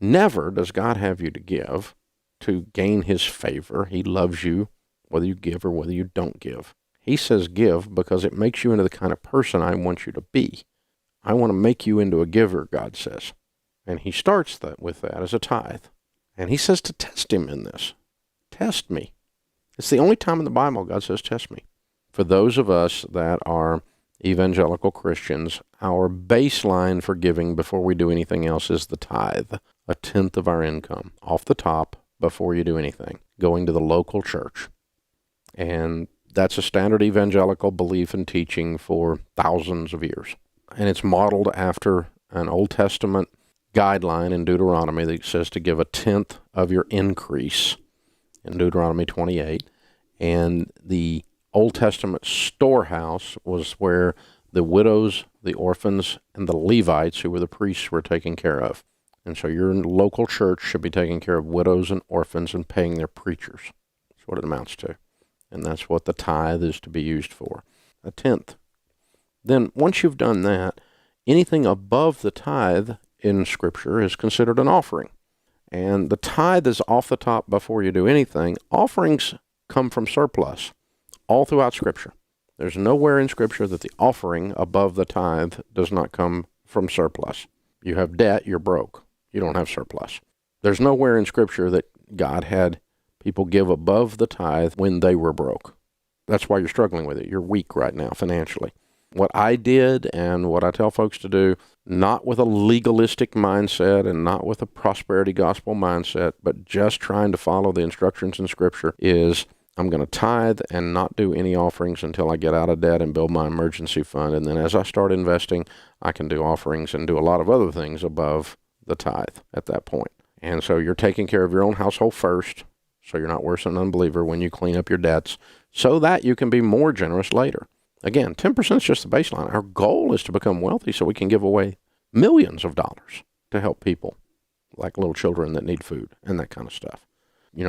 Never does God have you to give to gain his favor. He loves you whether you give or whether you don't give. He says give because it makes you into the kind of person I want you to be. I want to make you into a giver, God says. And he starts with that as a tithe. And he says to test him in this. Test me. It's the only time in the Bible God says test me. For those of us that are evangelical Christians, our baseline for giving before we do anything else is the tithe, a tenth of our income, off the top before you do anything, going to the local church. And that's a standard evangelical belief and teaching for thousands of years. And it's modeled after an Old Testament guideline in Deuteronomy that says to give a tenth of your increase in Deuteronomy 28. And the Old Testament storehouse was where the widows, the orphans, and the Levites, who were the priests, were taken care of. And so your local church should be taking care of widows and orphans and paying their preachers. That's what it amounts to. And that's what the tithe is to be used for, a tenth. Then once you've done that, anything above the tithe in Scripture is considered an offering. And the tithe is off the top before you do anything. Offerings come from surplus all throughout Scripture. There's nowhere in Scripture that the offering above the tithe does not come from surplus. You have debt, you're broke. You don't have surplus. There's nowhere in Scripture that God had people give above the tithe when they were broke. That's why you're struggling with it. You're weak right now financially. What I did and what I tell folks to do, not with a legalistic mindset and not with a prosperity gospel mindset, but just trying to follow the instructions in Scripture, is I'm going to tithe and not do any offerings until I get out of debt and build my emergency fund. And then as I start investing, I can do offerings and do a lot of other things above the tithe at that point. And so you're taking care of your own household first, so you're not worse than an unbeliever when you clean up your debts, so that you can be more generous later. Again, 10% is just the baseline. Our goal is to become wealthy so we can give away millions of dollars to help people, like little children that need food and that kind of stuff.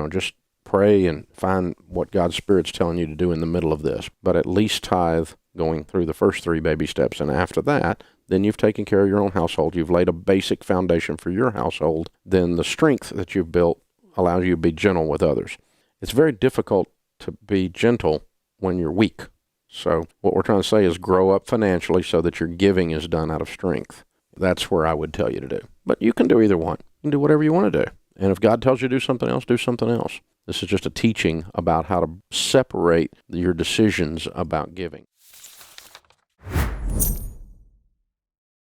Just pray and find what God's Spirit's telling you to do in the middle of this, but at least tithe going through the first 3 baby steps. And after that, then you've taken care of your own household. You've laid a basic foundation for your household. Then the strength that you've built allows you to be gentle with others. It's very difficult to be gentle when you're weak. So what we're trying to say is grow up financially so that your giving is done out of strength. That's where I would tell you to do. But you can do either one. You can do whatever you want to do. And if God tells you to do something else, do something else. This is just a teaching about how to separate your decisions about giving.